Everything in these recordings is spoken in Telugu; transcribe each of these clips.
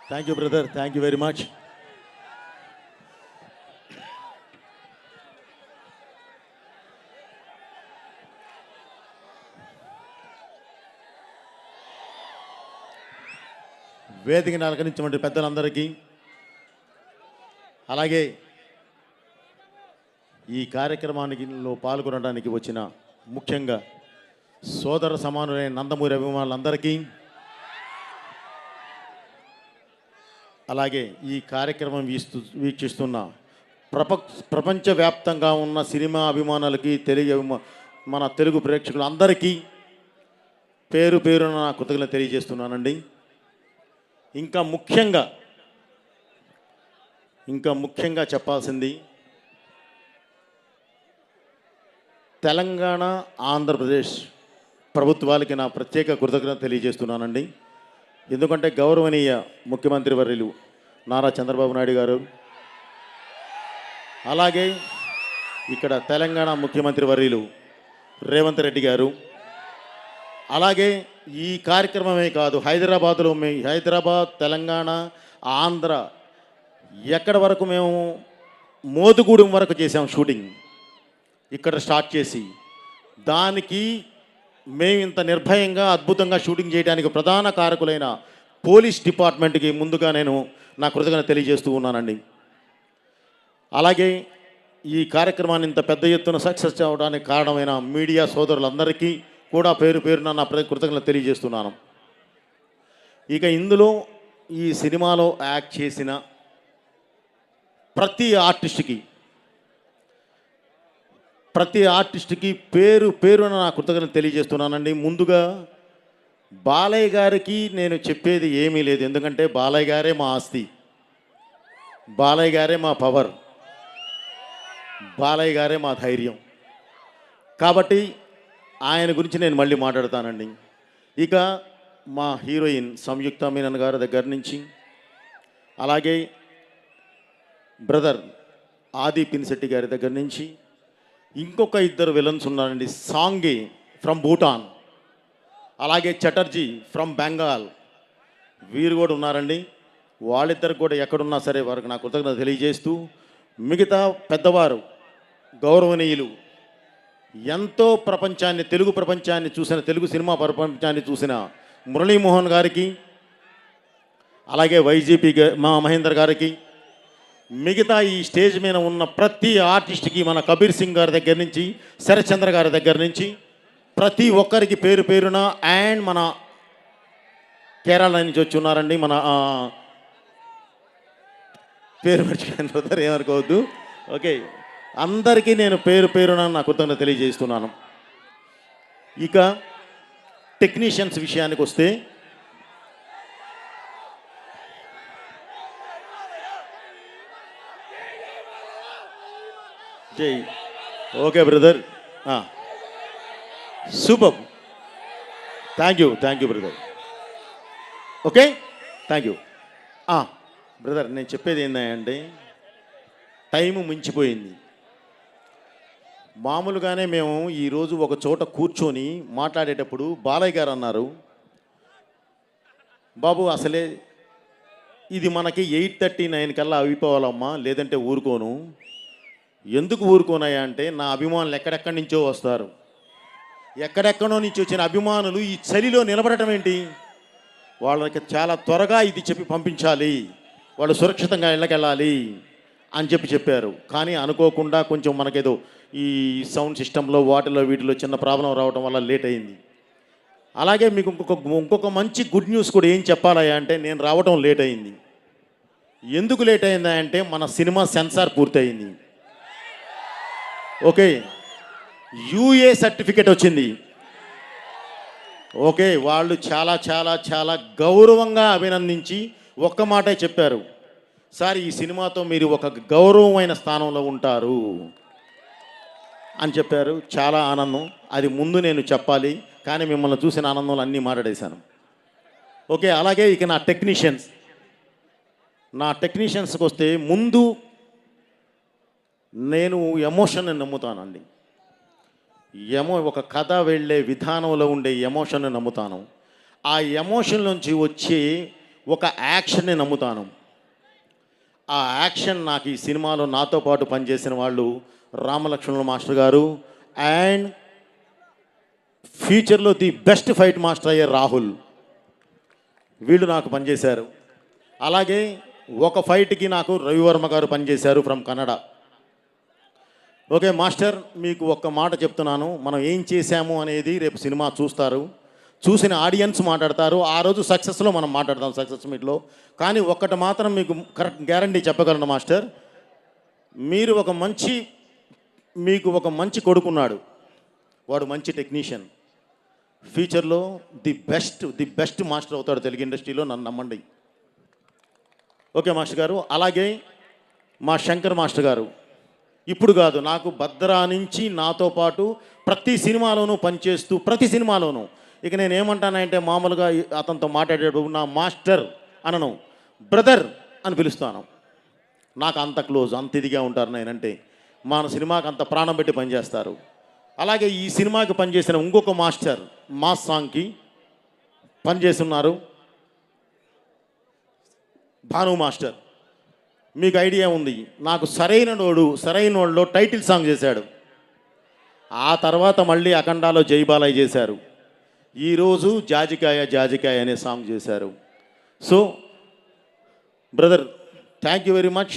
Thank you brother, thank you very much. వేదికని అలంకరించినటువంటి పెద్దలందరికీ, అలాగే ఈ కార్యక్రమానికిలో పాల్గొనడానికి వచ్చిన ముఖ్యంగా సోదర సమానులైన నందమూరి అభిమానులందరికీ, అలాగే ఈ కార్యక్రమం వీక్షిస్తున్న ప్రపంచవ్యాప్తంగా ఉన్న సినిమా అభిమానులకి, మన తెలుగు ప్రేక్షకులందరికీ పేరు పేరున నా కృతజ్ఞతలు తెలియజేస్తున్నానండి. ఇంకా ముఖ్యంగా చెప్పాల్సింది, తెలంగాణ ఆంధ్రప్రదేశ్ ప్రభుత్వాలకి నా ప్రత్యేక కృతజ్ఞత తెలియజేస్తున్నానండి. ఎందుకంటే గౌరవనీయ ముఖ్యమంత్రి వర్యులు నారా చంద్రబాబు నాయుడు గారు, అలాగే ఇక్కడ తెలంగాణ ముఖ్యమంత్రి వర్యులు రేవంత్ రెడ్డి గారు, అలాగే ఈ కార్యక్రమమే కాదు, హైదరాబాద్, తెలంగాణ, ఆంధ్ర ఎక్కడి వరకు మేము మోదుగూడెం వరకు చేసాం షూటింగ్. ఇక్కడ స్టార్ట్ చేసి దానికి మేము ఇంత నిర్భయంగా అద్భుతంగా షూటింగ్ చేయడానికి ప్రధాన కారకులైన పోలీస్ డిపార్ట్మెంట్కి ముందుగా నేను నా కృతజ్ఞత తెలియజేస్తూ ఉన్నానండి. అలాగే ఈ కార్యక్రమాన్ని ఇంత పెద్ద ఎత్తున సక్సెస్ అవ్వడానికి కారణమైన మీడియా సోదరులందరికీ కూడా పేరు పేరున నా కృతజ్ఞతలు తెలియజేస్తున్నాను. ఇక ఇందులో ఈ సినిమాలో యాక్ట్ చేసిన ప్రతి ఆర్టిస్ట్కి పేరు పేరున నా కృతజ్ఞతలు తెలియజేస్తున్నానండి. ముందుగా బాలయ్య గారికి నేను చెప్పేది ఏమీ లేదు, ఎందుకంటే బాలయ్య గారే మా ఆస్తి, బాలయ్య గారే మా పవర్, బాలయ్య గారే మా ధైర్యం. కాబట్టి ఆయన గురించి నేను మళ్ళీ మాట్లాడతానండి. ఇక మా హీరోయిన్ సంయుక్త మీనన్ గారి దగ్గర నుంచి, అలాగే బ్రదర్ ఆది పినిశెట్టి గారి దగ్గర నుంచి, ఇంకొక ఇద్దరు విలన్స్ ఉన్నారండి, సాంగి ఫ్రమ్ భూటాన్, అలాగే చటర్జీ ఫ్రమ్ బెంగాల్, వీరు కూడా ఉన్నారండి. వాళ్ళిద్దరు కూడా ఎక్కడున్నా సరే వారికి నా కృతజ్ఞత తెలియజేస్తూ, మిగతా పెద్దవారు గౌరవనీయులు ఎంతో తెలుగు ప్రపంచాన్ని చూసిన, తెలుగు సినిమా ప్రపంచాన్ని చూసిన మురళీమోహన్ గారికి, అలాగే వైజీపీ మా మహేందర్ గారికి, మిగతా ఈ స్టేజ్ మీద ఉన్న ప్రతి ఆర్టిస్ట్కి, మన కబీర్ సింగ్ గారి దగ్గర నుంచి, శరత్చంద్ర గారి దగ్గర నుంచి ప్రతి ఒక్కరికి పేరు పేరున, అండ్ మన కేరళ నుంచి వచ్చి ఉన్నారండి, మన పేరు మర్చిపోయిన బ్రదర్, ఏమనుకోవద్దు. ఓకే, అందరికీ నేను పేరు పేరున నా కృతజ్ఞత తెలియజేస్తున్నాను. ఇక టెక్నీషియన్స్ విషయానికి వస్తే, జై okay brother, super, thank you brother. Okay, thank you brother. నేను చెప్పేది ఏంటంటే, టైము మించిపోయింది. మామూలుగానే మేము ఈరోజు ఒక చోట కూర్చొని మాట్లాడేటప్పుడు బాలయ్య గారు అన్నారు, బాబు అసలే ఇది మనకి 8:39 కల్లా అయిపోవాలమ్మా, లేదంటే ఊరుకోను. ఎందుకు ఊరుకోనాయా అంటే, నా అభిమానులు ఎక్కడెక్కడి నుంచో వస్తారు, ఎక్కడెక్కడో నుంచి వచ్చిన అభిమానులు ఈ చలిలో నిలబడటం ఏంటి, వాళ్ళకి చాలా త్వరగా ఇది చెప్పి పంపించాలి, వాళ్ళు సురక్షితంగా ఇళ్ళకెళ్ళాలి అని చెప్పారు. కానీ అనుకోకుండా కొంచెం మనకేదో ఈ సౌండ్ సిస్టంలో వీటిలో చిన్న ప్రాబ్లం రావడం వల్ల లేట్ అయింది. అలాగే మీకు ఇంకొక మంచి గుడ్ న్యూస్ కూడా ఏం చెప్పాలయ్యా అంటే, నేను రావడం లేట్ అయింది. ఎందుకు లేట్ అయిందా అంటే, మన సినిమా సెన్సార్ పూర్తయింది. ఓకే, యూఏ సర్టిఫికేట్ వచ్చింది. ఓకే, వాళ్ళు చాలా చాలా చాలా గౌరవంగా అభినందించి ఒక్క మాటే చెప్పారు, సార్ ఈ సినిమాతో మీరు ఒక గౌరవమైన స్థానంలో ఉంటారు అని చెప్పారు. చాలా ఆనందం. అది ముందు నేను చెప్పాలి, కానీ మిమ్మల్ని చూసిన ఆనందంలో అన్నీ మాట్లాడేశాను. ఓకే, అలాగే ఇక నా టెక్నీషియన్స్కి వస్తే, ముందు నేను ఎమోషన్ని నమ్ముతానండి. ఒక కథ వెళ్ళే విధానంలో ఉండే ఎమోషన్ని నమ్ముతాను. ఆ ఎమోషన్ నుంచి వచ్చి ఒక యాక్షన్ని నమ్ముతాను. ఆ యాక్షన్ నాకు ఈ సినిమాలో నాతో పాటు పనిచేసిన వాళ్ళు రామలక్ష్మణుల మాస్టర్ గారు అండ్ ఫ్యూచర్లో ది బెస్ట్ ఫైట్ మాస్టర్ అయ్యే రాహుల్, వీళ్ళు నాకు పనిచేశారు. అలాగే ఒక ఫైట్కి నాకు రవివర్మ గారు పనిచేశారు ఫ్రమ్ కన్నడ. ఓకే మాస్టర్, మీకు ఒక్క మాట చెప్తున్నాను, మనం ఏం చేశాము అనేది రేపు సినిమా చూస్తారు, చూసిన ఆడియన్స్ మాట్లాడతారు. ఆ రోజు సక్సెస్లో మనం మాట్లాడతాం సక్సెస్ మీట్లో. కానీ ఒక్కటి మాత్రం మీకు కరెక్ట్ గ్యారంటీ చెప్పగలను మాస్టర్, మీరు మీకు ఒక మంచి కొడుకున్నాడు, వాడు మంచి టెక్నీషియన్, ఫ్యూచర్లో ది బెస్ట్ మాస్టర్ అవుతాడు తెలుగు ఇండస్ట్రీలో, నన్ను నమ్మండి. ఓకే మాస్టర్ గారు. అలాగే మా శంకర్ మాస్టర్ గారు ఇప్పుడు కాదు, నాకు భద్రా నుంచి నాతో పాటు ప్రతి సినిమాలోనూ పనిచేస్తూ ప్రతి సినిమాలోనూ, ఇక నేను ఏమంటానంటే మామూలుగా అతనితో మాట్లాడేటప్పుడు నా మాస్టర్ అనను, బ్రదర్ అని పిలుస్తాను. నాకు అంత క్లోజ్, అంత ఇదిగా ఉంటారు నేనంటే. మన సినిమాకి అంత ప్రాణం పెట్టి పనిచేస్తారు. అలాగే ఈ సినిమాకి పనిచేసిన ఇంకొక మాస్టర్ మాస్ సాంగ్కి పనిచేస్తున్నారు భాను మాస్టర్. మీకు ఐడియా ఉంది, నాకు సరైనోడులో టైటిల్ సాంగ్ చేశాడు. ఆ తర్వాత మళ్ళీ అఖండాలో జైబాలయ్య చేశారు. ఈరోజు జాజికాయ అనే సాంగ్ చేశారు. So brother, thank you very much.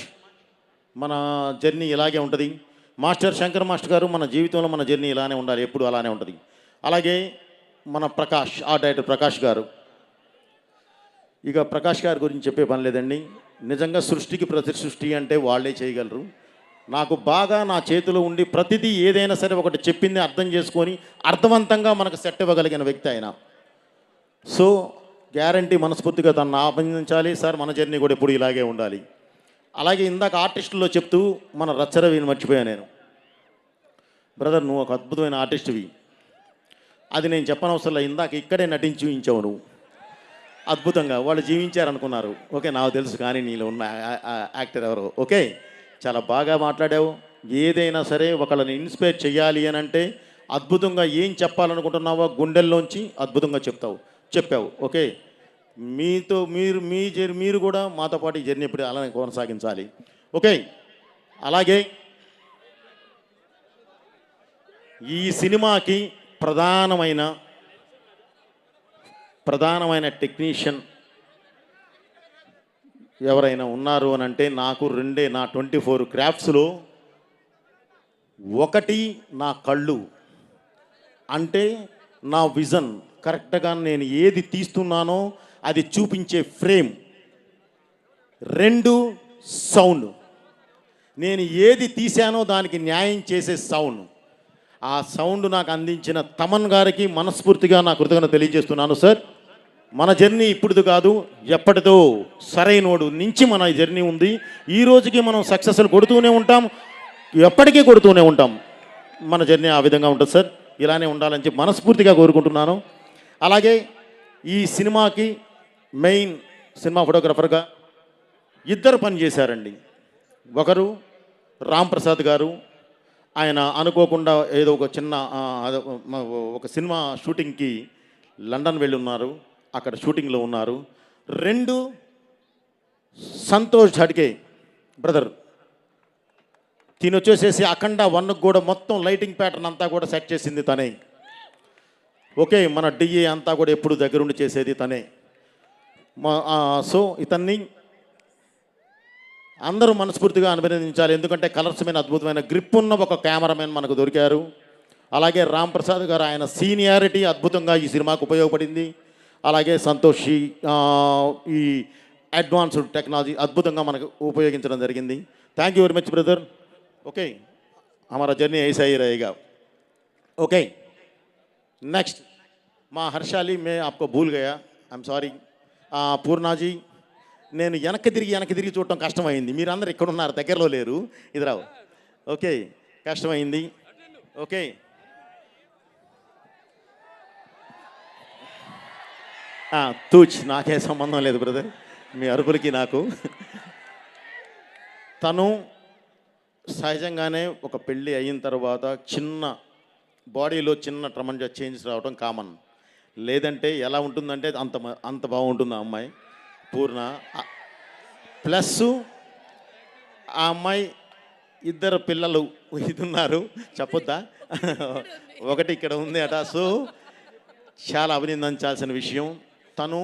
మన జర్నీ ఇలాగే ఉంటుంది. మాస్టర్ శంకర్ మాస్టర్ గారు, మన జీవితంలో మన జర్నీ ఇలానే ఉండాలి, ఎప్పుడు అలానే ఉంటుంది. అలాగే మన ప్రకాష్, ఆ డైరెక్టర్ ప్రకాష్ గారు, ఇక ప్రకాష్ గారి గురించి చెప్పే పని లేదండి. నిజంగా సృష్టికి ప్రతి సృష్టి అంటే వాళ్ళే చేయగలరు. నాకు బాగా నా చేతిలో ఉండి ప్రతిదీ ఏదైనా సరే ఒకటి చెప్పింది అర్థం చేసుకొని అర్థవంతంగా మనకు సెట్ ఇవ్వగలిగిన వ్యక్తి ఆయన. సో గ్యారంటీ మనస్ఫూర్తిగా తనను అభినందించాలి సార్. మన జర్నీ కూడా ఎప్పుడు ఇలాగే ఉండాలి. అలాగే ఇందాక ఆర్టిస్టుల్లో చెప్తూ మన రచ్చరవిని మర్చిపోయాను నేను. బ్రదర్, నువ్వు ఒక అద్భుతమైన ఆర్టిస్ట్వి, అది నేను చెప్పనవసరంలో, ఇందాక ఇక్కడే నటించి చూపించావు నువ్వు అద్భుతంగా. వాళ్ళు జీవించారనుకున్నారు, ఓకే నాకు తెలుసు, కానీ నీలో ఉన్న యాక్టర్ ఎవరో. ఓకే, చాలా బాగా మాట్లాడావు. ఏదైనా సరే ఒకళ్ళని ఇన్స్పైర్ చేయాలి అని అంటే అద్భుతంగా ఏం చెప్పాలనుకుంటున్నావో గుండెల్లోంచి అద్భుతంగా చెప్పావు. ఓకే, మీరు కూడా మాతో పాటు ఈ జర్నీ ఎప్పుడు అలానే కొనసాగించాలి. ఓకే, అలాగే ఈ సినిమాకి ప్రధానమైన టెక్నీషియన్ ఎవరైనా ఉన్నారు అని అంటే నాకు రెండే, నా 24 క్రాఫ్ట్స్లో ఒకటి నా కళ్ళు, అంటే నా విజన్ కరెక్ట్గా నేను ఏది తీస్తున్నానో అది చూపించే ఫ్రేమ్. 2 సౌండ్, నేను ఏది తీశానో దానికి న్యాయం చేసే సౌండ్. ఆ సౌండ్ నాకు అందించిన తమన్ గారికి మనస్ఫూర్తిగా నా కృతజ్ఞత తెలియజేస్తున్నాను సార్. మన జర్నీ ఇప్పుడుది కాదు, ఎప్పటిదో సరైనోడు నుంచి మన జర్నీ ఉంది. ఈ రోజుకి మనం సక్సెస్లు కొడుతూనే ఉంటాం, ఎప్పటికీ కొడుతూనే ఉంటాం. మన జర్నీ ఆ విధంగా ఉంటుంది సార్. ఇలానే ఉండాలని చెప్పి మనస్ఫూర్తిగా కోరుకుంటున్నాను. అలాగే ఈ సినిమాకి మెయిన్ సినిమా ఫోటోగ్రఫర్గా ఇద్దరు పనిచేశారండి. ఒకరు రామ్ ప్రసాద్ గారు, ఆయన అనుకోకుండా ఏదో ఒక సినిమా షూటింగ్కి లండన్ వెళ్ళి ఉన్నారు, అక్కడ షూటింగ్లో ఉన్నారు. 2 సంతోష్ ఝడ్కే బ్రదర్, తినొచ్చేసేసి అఖండ 1 కూడా మొత్తం లైటింగ్ ప్యాటర్న్ అంతా కూడా సెట్ చేసింది తనే. ఓకే, మన డిఏ అంతా కూడా ఎప్పుడు దగ్గరుండి చేసేది తనే. సో ఇతన్ని అందరూ మనస్ఫూర్తిగా అభినందించాలి, ఎందుకంటే కలర్స్ మీద అద్భుతమైన గ్రిప్ ఉన్న ఒక కెమెరామెన్ మనకు దొరికారు. అలాగే రామ్ ప్రసాద్ గారు, ఆయన సీనియారిటీ అద్భుతంగా ఈ సినిమాకు ఉపయోగపడింది. అలాగే సంతోషి ఈ అడ్వాన్స్డ్ టెక్నాలజీ అద్భుతంగా మనకు ఉపయోగించడం జరిగింది. Thank you very much brother. Okay, हमारा जर्नी ऐसा ही रहेगा. ओके, नेक्स्ट माँ हर्षाली, मैं आपको भूल गया, आई एम सॉरी. పూర్ణాజీ, నేను వెనక్కి తిరిగి చూడటం కష్టమైంది. మీరందరూ ఇక్కడ ఉన్నారు, దగ్గరలో లేరు, ఇది రావు. ఓకే, కష్టమైంది. ఓకే, తూచ్, నాకే సంబంధం లేదు బ్రదర్ మీ అరుపులకి నాకు. తను సహజంగానే ఒక పెళ్ళి అయిన తర్వాత చిన్న బాడీలో చిన్న ట్రమంజా చేంజ్ రావడం కామన్. లేదంటే ఎలా ఉంటుందంటే అంత బాగుంటుంది ఆ అమ్మాయి. పూర్ణ ప్లస్ ఆ అమ్మాయి ఇద్దరు పిల్లలు ఇది ఉన్నారు, చెప్పొద్దా? ఒకటి ఇక్కడ ఉంది అట. సో చాలా అభినందించాల్సిన విషయం. తను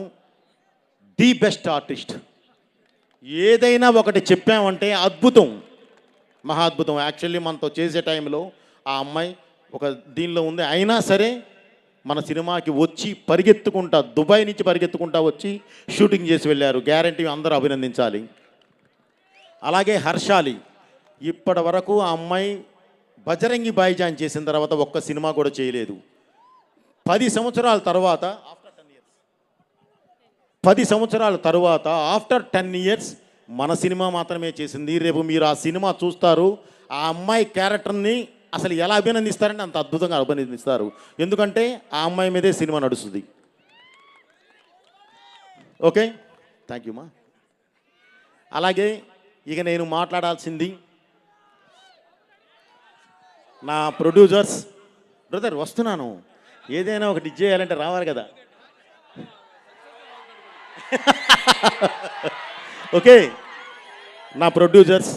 ది బెస్ట్ ఆర్టిస్ట్. ఏదైనా ఒకటి చెప్పామంటే అద్భుతం, మహా అద్భుతం. యాక్చువల్లీ మనతో చేసే టైంలో ఆ అమ్మాయి ఒక దీనిలో ఉంది, అయినా సరే మన సినిమాకి వచ్చి పరిగెత్తుకుంటా, దుబాయ్ నుంచి పరిగెత్తుకుంటా వచ్చి షూటింగ్ చేసి వెళ్ళారు. గ్యారంటీ అందరూ అభినందించాలి. అలాగే హర్షాలి, ఇప్పటి వరకు ఆ అమ్మాయి బజరంగి భాయిజాన్ చేసిన తర్వాత ఒక్క సినిమా కూడా చేయలేదు. 10 సంవత్సరాల తర్వాత ఆఫ్టర్ 10 ఇయర్స్ మన సినిమా మాత్రమే చేసింది. రేపు మీరు ఆ సినిమా చూస్తారు, ఆ అమ్మాయి క్యారెక్టర్ని అసలు ఎలా అభినందిస్తారంటే అంత అద్భుతంగా అభినందిస్తారు. ఎందుకంటే ఆ అమ్మాయి మీదే సినిమా నడుస్తుంది. ఓకే, థ్యాంక్ యూ మా. అలాగే ఇక నేను మాట్లాడాల్సింది నా ప్రొడ్యూసర్స్. బ్రదర్ వస్తున్నాను, ఏదైనా ఒకటి ఇచ్చేయాలంటే రావాలి కదా. ఓకే, నా ప్రొడ్యూసర్స్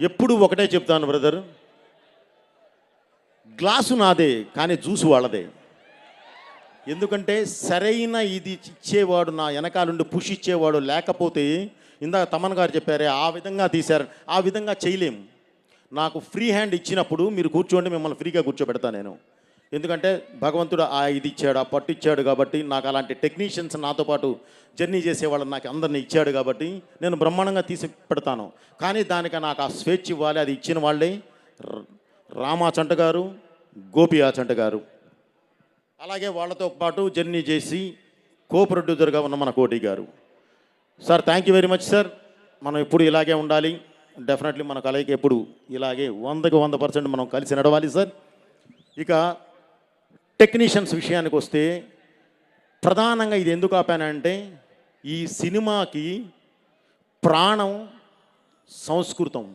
ఎప్పుడు ఒకటే చెప్తాను బ్రదర్, గ్లాసు నాదే కానీ జ్యూసు వాళ్ళదే. ఎందుకంటే సరైన ఇది ఇచ్చేవాడు, నా వెనకాలండి పుష్ ఇచ్చేవాడు లేకపోతే, ఇందాక తమన్ గారు చెప్పారే ఆ విధంగా తీశారు, ఆ విధంగా చేయలేము. నాకు ఫ్రీ హ్యాండ్ ఇచ్చినప్పుడు మీరు కూర్చోండి, మిమ్మల్ని ఫ్రీగా కూర్చోబెడతాను నేను. ఎందుకంటే భగవంతుడు ఆ ఇది ఇచ్చాడు, ఆ పట్టు ఇచ్చాడు కాబట్టి, నాకు అలాంటి టెక్నీషియన్స్ నాతో పాటు జర్నీ చేసేవాళ్ళని నాకు అందరినీ ఇచ్చాడు కాబట్టి నేను బ్రహ్మాండంగా తీసి పెడతాను. కానీ దానికి నాకు ఆ స్వేచ్ఛ ఇవ్వాలి, అది ఇచ్చిన వాళ్ళే రామాచంట గారు, గోపి ఆచంట గారు. అలాగే వాళ్ళతో పాటు జర్నీ చేసి కో ప్రొడ్యూసర్గా ఉన్న మన కోటి గారు. Sir thank you very much sir. మనం ఎప్పుడు ఇలాగే ఉండాలి, డెఫినెట్లీ మన కలయిక ఎప్పుడు ఇలాగే 100కి 100% మనం కలిసి నడవాలి సార్. ఇక టెక్నీషియన్స్ విషయానికి వస్తే, ప్రధానంగా ఇది ఎందుకు ఆపానంటే, ఈ సినిమాకి ప్రాణం సంస్కృతం,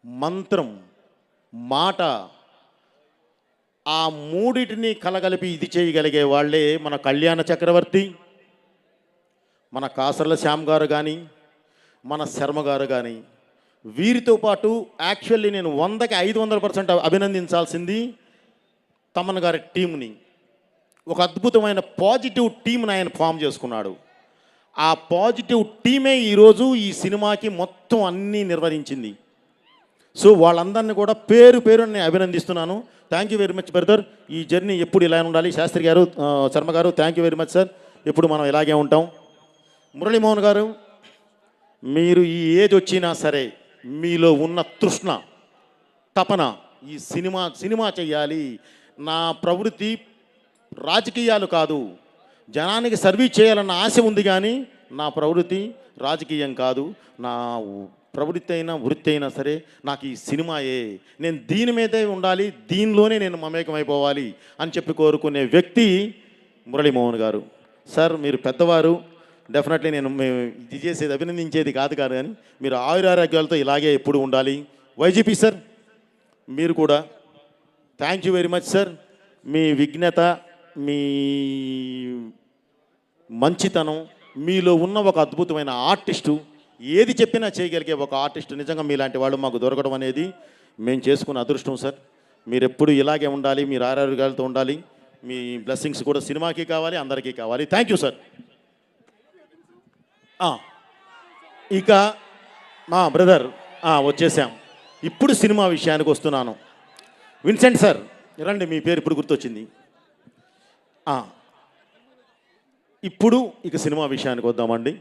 మంత్రం, మాట, ఆ మూడిటిని కలగలిపి ఇది చేయగలిగే వాళ్ళే మన కళ్యాణ చక్రవర్తి, మన కాసర్ల శ్యామ్ గారు కానీ, మన శర్మ గారు కానీ. వీరితో పాటు యాక్చువల్లీ నేను 100కి 500% అభినందించాల్సింది తమన్ గారి టీంని. ఒక అద్భుతమైన పాజిటివ్ టీంని ఆయన ఫామ్ చేసుకున్నాడు. ఆ పాజిటివ్ టీమే ఈరోజు ఈ సినిమాకి మొత్తం అన్నీ నిర్వహించింది. సో వాళ్ళందరినీ కూడా పేరు పేరు నేను అభినందిస్తున్నాను. Thank you very much brother. ఈ జర్నీ ఎప్పుడు ఇలా ఉండాలి. శాస్త్రి గారు, శర్మ గారు, thank you very much sir. ఎప్పుడు మనం ఇలాగే ఉంటాం. మురళీమోహన్ గారు, మీరు ఈ ఏజ్ వచ్చినా సరే మీలో ఉన్న తృష్ణ, తపన, ఈ సినిమా చెయ్యాలి. నా ప్రవృత్తి రాజకీయాలు కాదు, జనానికి సర్వీస్ చేయాలన్న ఆశ ఉంది, కానీ నా ప్రవృత్తి రాజకీయం కాదు. నా ప్రవృత్తి అయినా వృత్తి అయినా సరే నాకు ఈ సినిమాయే, నేను దీని మీదే ఉండాలి, దీనిలోనే నేను మమేకమైపోవాలి అని చెప్పి కోరుకునే వ్యక్తి మురళీమోహన్ గారు. సార్ మీరు పెద్దవారు, డెఫినెట్లీ నేను ఇది చేసేది అభినందించేది కాదు కానీ మీరు ఆయురారోగ్యాలతో ఇలాగే ఎప్పుడు ఉండాలి. వైజీపీ సార్ మీరు కూడా thank you very much sir. మీ విఘ్నత, మీ మంచితనం, మీలో ఉన్న ఒక అద్భుతమైన ఆర్టిస్టు, ఏది చెప్పినా చేయగలిగే ఒక ఆర్టిస్టు, నిజంగా మీలాంటి వాళ్ళు మాకు దొరకడం అనేది మేము చేసుకున్న అదృష్టం సార్. మీరు ఎప్పుడు ఇలాగే ఉండాలి, మీరు ఆరోగ్యాలతో ఉండాలి. మీ బ్లెస్సింగ్స్ కూడా సినిమాకి కావాలి, అందరికీ కావాలి. Thank you sir. ఇక మా బ్రదర్ వచ్చేసాం. ఇప్పుడు సినిమా విషయానికి వస్తున్నాను. విన్సెంట్ సార్ రండి, మీ పేరు ఇప్పుడు గుర్తొచ్చింది. ఇప్పుడు ఇక సినిమా విషయానికి వద్దామండి.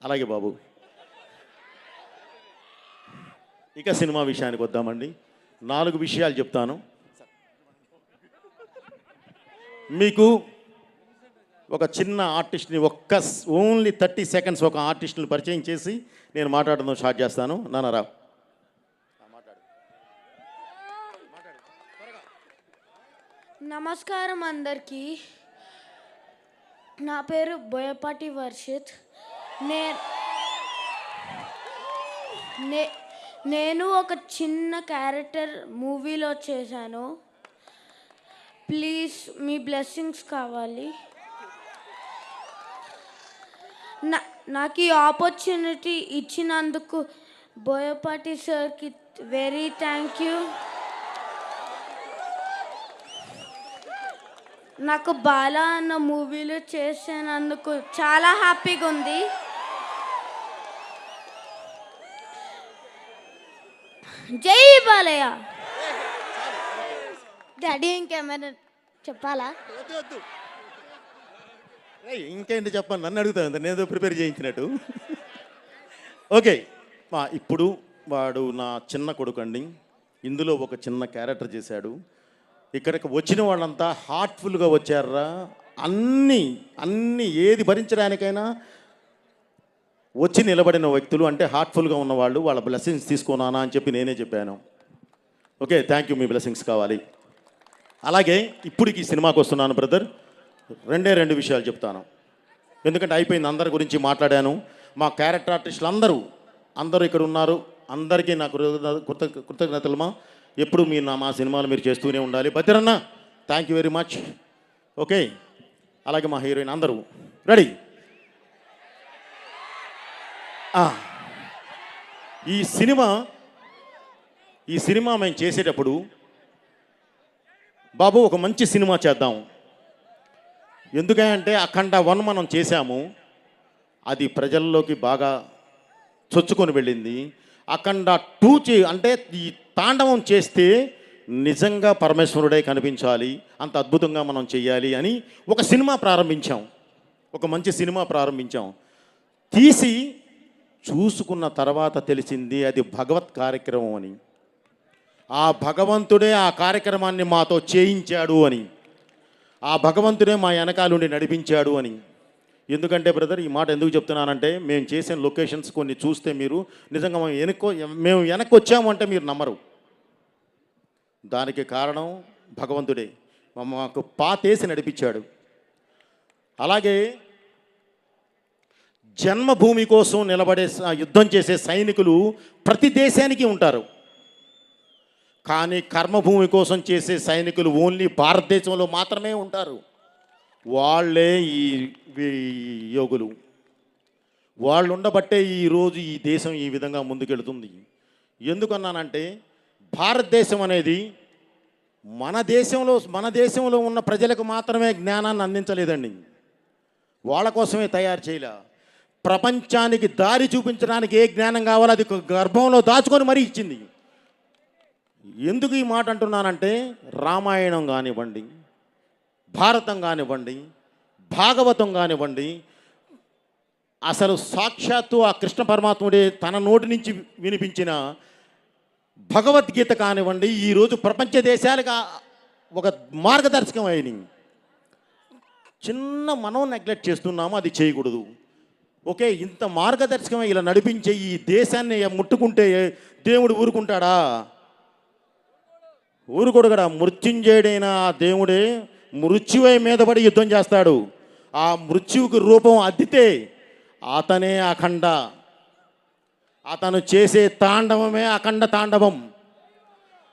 అలాగే బాబు, ఇక సినిమా విషయానికి వద్దామండి. 4 విషయాలు చెప్తాను మీకు. ఒక చిన్న ఆర్టిస్ట్ని ఓన్లీ 30 సెకండ్స్ ఒక ఆర్టిస్ట్ని పరిచయం చేసి నేను మాట్లాడడం స్టార్ట్ చేస్తాను. నాన్నరా నమస్కారం అందరికీ. నా పేరు బోయపాటి వర్షిత్. నేను ఒక చిన్న క్యారెక్టర్ మూవీలో చేశాను. ప్లీజ్ మీ బ్లెస్సింగ్స్ కావాలి. నాకు ఈ ఆపర్చునిటీ ఇచ్చినందుకు బోయపాటి సార్కి వెరీ థ్యాంక్ యూ. నాకు బాలా అన్న మూవీలో చేసినందుకు చాలా హ్యాపీగా ఉంది. జై బాలయ్య. డాడీ ఇంకేమైనా చెప్పాలా? ఇంకేంటి చెప్పండి, నన్ను అడుగుతాను, నేను ప్రిపేర్ చేయించినట్టు. ఓకే, ఇప్పుడు వాడు నా చిన్న కొడుకు అండి. ఇందులో ఒక చిన్న క్యారెక్టర్ చేశాడు. ఇక్కడికి వచ్చిన వాళ్ళంతా హార్ట్ఫుల్గా వచ్చారా. అన్నీ ఏది భరించడానికైనా వచ్చి నిలబడిన వ్యక్తులు అంటే హార్ట్ఫుల్గా ఉన్నవాళ్ళు. వాళ్ళ బ్లెస్సింగ్స్ తీసుకున్నానా అని చెప్పి నేనే చెప్పాను. Okay, thank you, me blessings కావాలి. అలాగే ఇప్పటికి ఈ సినిమాకి వస్తున్నాను బ్రదర్. రెండు విషయాలు చెప్తాను, ఎందుకంటే అయిపోయింది, అందరి గురించి మాట్లాడాను. మా క్యారెక్టర్ ఆర్టిస్టులు అందరూ ఇక్కడ ఉన్నారు. అందరికీ నా కృతజ్ఞతలు. ఎప్పుడు మీరు మా సినిమాలు మీరు చేస్తూనే ఉండాలి. Bhadranna, thank you very much. Okay, అలాగే మా హీరోయిన్ అందరూ రెడీ. ఈ సినిమా మేము చేసేటప్పుడు బాబు ఒక మంచి సినిమా చేద్దాం. ఎందుకంటే అఖండ 1 మనం చేశాము, అది ప్రజల్లోకి బాగా చొచ్చుకొని వెళ్ళింది. అఖండ 2 అంటే ఈ తాండవం చేస్తే నిజంగా పరమేశ్వరుడే కనిపించాలి, అంత అద్భుతంగా మనం చెయ్యాలి అని ఒక సినిమా ప్రారంభించాం. ఒక మంచి సినిమా ప్రారంభించాం. తీసి చూసుకున్న తర్వాత తెలిసింది అది భగవత్ కార్యక్రమం అని. ఆ భగవంతుడే ఆ కార్యక్రమాన్ని మాతో చేయించాడు అని, ఆ భగవంతుడే మా వెనకాలుండి నడిపించాడు అని. ఎందుకంటే బ్రదర్, ఈ మాట ఎందుకు చెప్తున్నానంటే, మేము చేసిన లొకేషన్స్ కొన్ని చూస్తే మీరు నిజంగా మేము వెనక్కి వచ్చాము అంటే మీరు నమ్మరు. దానికి కారణం భగవంతుడే మాకు పాతేసి నడిపించాడు. అలాగే జన్మభూమి కోసం నిలబడే యుద్ధం చేసే సైనికులు ప్రతి దేశానికి ఉంటారు, కానీ కర్మభూమి కోసం చేసే సైనికులు ఓన్లీ భారతదేశంలో మాత్రమే ఉంటారు. వాళ్ళే ఈ యోగులు. వాళ్ళు ఉండబట్టే ఈరోజు ఈ దేశం ఈ విధంగా ముందుకెళ్తుంది. ఎందుకన్నానంటే, భారతదేశం అనేది మన దేశంలో ఉన్న ప్రజలకు మాత్రమే జ్ఞానాన్ని అందించలేదండి, వాళ్ళ కోసమే తయారు చేయలే. ప్రపంచానికి దారి చూపించడానికి ఏ జ్ఞానం కావాలో అది గర్భంలో దాచుకొని మరీ ఇచ్చింది. ఎందుకు ఈ మాట అంటున్నానంటే, రామాయణం కానివ్వండి, భారతం కానివ్వండి, భాగవతం కానివ్వండి, అసలు సాక్షాత్తు ఆ కృష్ణ పరమాత్ముడే తన నోటి నుంచి వినిపించిన భగవద్గీత కానివ్వండి, ఈరోజు ప్రపంచ దేశాలకు ఒక మార్గదర్శకం అయినాయి. చిన్న మనం నెగ్లెక్ట్ చేస్తున్నాము, అది చేయకూడదు. ఓకే, ఇంత మార్గదర్శకం ఇలా నడిపించే ఈ దేశాన్ని ముట్టుకుంటే దేవుడు ఊరుకుంటాడా? ఊరుకోడు కదా. మృత్యుంజయుడైన ఆ దేవుడే మృత్యువై మీద పడి యుద్ధం చేస్తాడు. ఆ మృత్యువుకి రూపం అద్దితే అతనే అఖండ. అతను చేసే తాండవమే అఖండ తాండవం.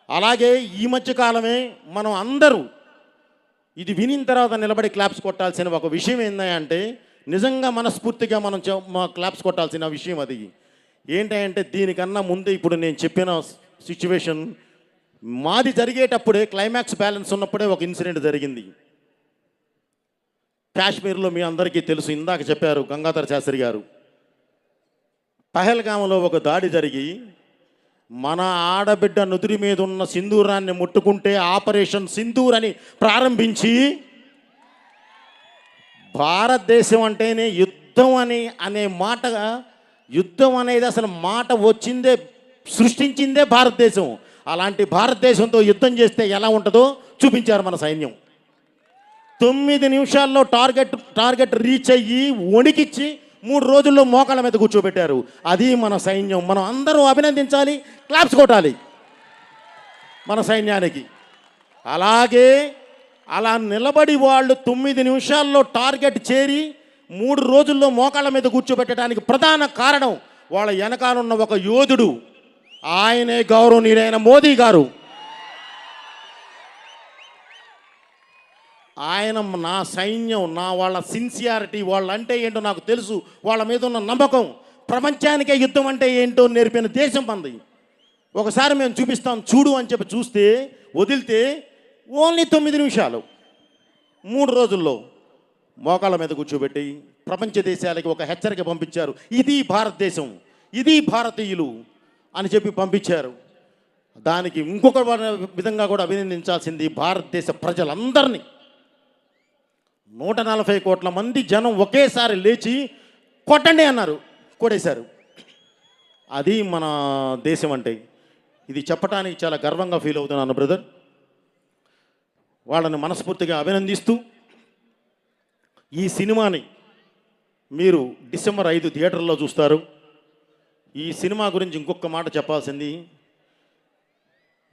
అలాగే ఈ మధ్యకాలమే మనం అందరూ ఇది వినిన తర్వాత నిలబడి క్లాప్స్ కొట్టాల్సిన ఒక విషయం ఏంటంటే, నిజంగా మనస్ఫూర్తిగా మనం క్లాప్స్ కొట్టాల్సిన విషయం అది ఏంటంటే, దీనికన్నా ముందే ఇప్పుడు నేను చెప్పిన సిచ్యువేషన్ మాది జరిగేటప్పుడే, క్లైమాక్స్ బ్యాలెన్స్ ఉన్నప్పుడే ఒక ఇన్సిడెంట్ జరిగింది కాశ్మీర్లో. మీ అందరికీ తెలుసు, ఇందాక చెప్పారు గంగాధర శాస్త్రి గారు. పహల్గామ్లో ఒక దాడి జరిగి మన ఆడబిడ్డ నుదురి మీద ఉన్న సింధూరాన్ని ముట్టుకుంటే ఆపరేషన్ సింధూర్ అని ప్రారంభించి, భారతదేశం అంటేనే యుద్ధం అనే మాట, యుద్ధం అనేది అసలు మాట వచ్చిందే, సృష్టించిందే భారతదేశం. అలాంటి భారతదేశంతో యుద్ధం చేస్తే ఎలా ఉంటుందో చూపించారు మన సైన్యం. 9 నిమిషాల్లో టార్గెట్ రీచ్ అయ్యి వణికిచ్చి 3 రోజుల్లో మోకాళ్ళ మీద కూర్చోబెట్టారు. అది మన సైన్యం. మనం అందరూ అభినందించాలి, క్లాప్స్ కొట్టాలి మన సైన్యానికి. అలాగే అలా నిలబడి వాళ్ళు 9 నిమిషాల్లో టార్గెట్ చేరి 3 రోజుల్లో మోకాళ్ళ మీద కూర్చోబెట్టడానికి ప్రధాన కారణం వాళ్ళ వెనకాలన్న ఒక యోధుడు. ఆయనే గౌరవనీయుడైన మోదీ గారు. ఆయన నా సైన్యం, నా వాళ్ళ సిన్సియారిటీ, వాళ్ళంటే ఏంటో నాకు తెలుసు, వాళ్ళ మీద ఉన్న నమ్మకం, ప్రపంచానికే యుద్ధం అంటే ఏంటో నేర్పిన దేశం మనది. ఒకసారి మేము చూపిస్తాం చూడు అని చెప్పి చూస్తే వదిలితే ఓన్లీ 9 నిమిషాలు 3 రోజుల్లో మోకాళ్ళ మీద కూర్చోబెట్టి ప్రపంచ దేశాలకి ఒక హెచ్చరిక పంపించారు. ఇది భారతదేశం, ఇది భారతీయులు అని చెప్పి పంపించారు. దానికి ఇంకొక విధంగా కూడా అభినందించాల్సింది భారతదేశ ప్రజలందరినీ. 140 కోట్ల మంది జనం ఒకేసారి లేచి కొట్టండి అన్నారు, కొట్టేశారు. అది మన దేశం అంటే. ఇది చెప్పడానికి చాలా గర్వంగా ఫీల్ అవుతున్నాను బ్రదర్. వాళ్ళని మనస్ఫూర్తిగా అభినందిస్తూ ఈ సినిమాని మీరు డిసెంబర్ 5 థియేటర్లో చూస్తారు. ఈ సినిమా గురించి ఇంకొక మాట చెప్పాల్సింది,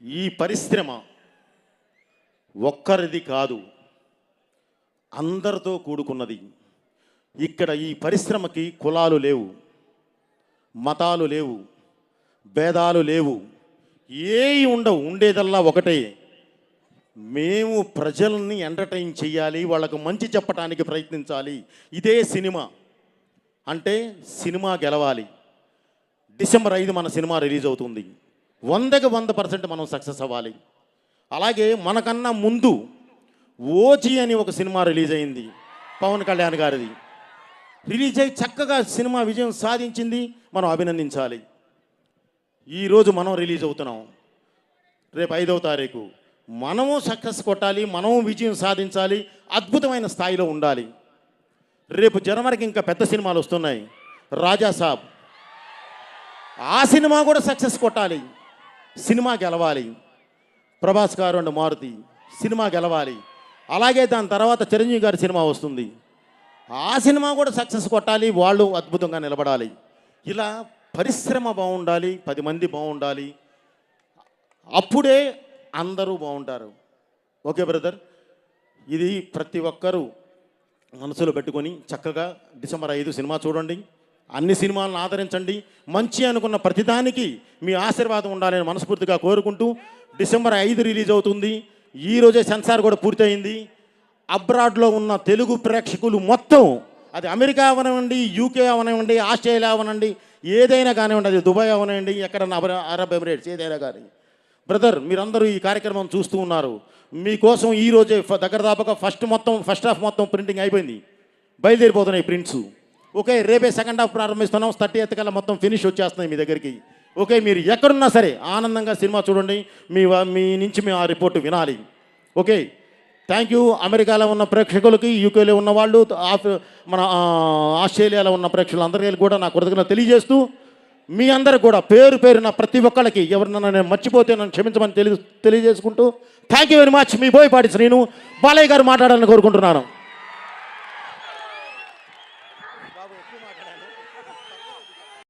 ఈ పరిశ్రమ ఒక్కరిది కాదు, అందరితో కూడుకున్నది. ఇక్కడ ఈ పరిశ్రమకి కులాలు లేవు, మతాలు లేవు, భేదాలు లేవు, ఏవి ఉండవు. ఉండేదల్లా ఒకటే, మేము ప్రజల్ని ఎంటర్టైన్ చేయాలి, వాళ్ళకు మంచి చెప్పడానికి ప్రయత్నించాలి. ఇదే సినిమా అంటే. సినిమా గెలవాలి. డిసెంబర్ 5 మన సినిమా రిలీజ్ అవుతుంది. 100కి 100% మనం సక్సెస్ అవ్వాలి. అలాగే మనకన్నా ముందు ఓజీ అని ఒక సినిమా రిలీజ్ అయింది, పవన్ కళ్యాణ్ గారిది. రిలీజ్ అయ్యి చక్కగా సినిమా విజయం సాధించింది, మనం అభినందించాలి. ఈరోజు మనం రిలీజ్ అవుతున్నాం, రేపు 5వ తారీఖు మనము సక్సెస్ కొట్టాలి, మనము విజయం సాధించాలి, అద్భుతమైన స్థాయిలో ఉండాలి. రేపు జనవరికి ఇంకా పెద్ద సినిమాలు వస్తున్నాయి. రాజా సాబ్, ఆ సినిమా కూడా సక్సెస్ కొట్టాలి, సినిమా గెలవాలి. ప్రభాస్ గారు అండ్ మారుతి సినిమా గెలవాలి. అలాగే దాని తర్వాత చిరంజీవి గారి సినిమా వస్తుంది, ఆ సినిమా కూడా సక్సెస్ కొట్టాలి, వాళ్ళు అద్భుతంగా నిలబడాలి. ఇలా పరిశ్రమ బాగుండాలి, 10 మంది బాగుండాలి, అప్పుడే అందరూ బాగుంటారు. ఓకే బ్రదర్, ఇది ప్రతి ఒక్కరూ మనసులో పెట్టుకొని చక్కగా డిసెంబర్ 5 సినిమా చూడండి. అన్ని సినిమాలను ఆదరించండి. మంచి అనుకున్న ప్రతిదానికి మీ ఆశీర్వాదం ఉండాలని మనస్ఫూర్తిగా కోరుకుంటూ, డిసెంబర్ 5 రిలీజ్ అవుతుంది. ఈరోజే సెన్సార్ కూడా పూర్తయింది. అబ్రాడ్లో ఉన్న తెలుగు ప్రేక్షకులు మొత్తం, అది అమెరికా అవనివ్వండి, యూకే అవనివ్వండి, ఆస్ట్రేలియా అవనండి, ఏదైనా కానివ్వండి, అది దుబాయ్ అవనివ్వండి, ఎక్కడన్నా అరబ్ ఎమిరేట్స్ ఏదైనా కానీ, బ్రదర్ మీరందరూ ఈ కార్యక్రమం చూస్తూ ఉన్నారు. మీకోసం ఈరోజే దగ్గర దాపక ఫస్ట్ హాఫ్ మొత్తం ప్రింటింగ్ అయిపోయింది, బయలుదేరిపోతున్నాయి ప్రింట్స్. ఓకే, రేపే సెకండ్ హాఫ్ ప్రారంభిస్తున్నాం. 30th కల్లా మొత్తం ఫినిష్ వచ్చేస్తున్నాయి మీ దగ్గరికి. ఓకే, మీరు ఎక్కడున్నా సరే ఆనందంగా సినిమా చూడండి. మీ నుంచి మేము ఆ రిపోర్ట్ వినాలి. Okay, thank you. అమెరికాలో ఉన్న ప్రేక్షకులకి, యూకేలో ఉన్న వాళ్ళు, మన ఆస్ట్రేలియాలో ఉన్న ప్రేక్షకులందరికీ కూడా నా కృతజ్ఞత తెలియజేస్తూ, మీ అందరికి కూడా పేరు పేరున ప్రతి ఒక్కళ్ళకి ఎవరినైనా నేను మర్చిపోతే నన్ను క్షమించమని తెలియజేసుకుంటూ, థ్యాంక్ యూ వెరీ మచ్. మీ బోయపాటి శ్రీను, బాలయ్య గారు మాట్లాడాలని కోరుకుంటున్నాను.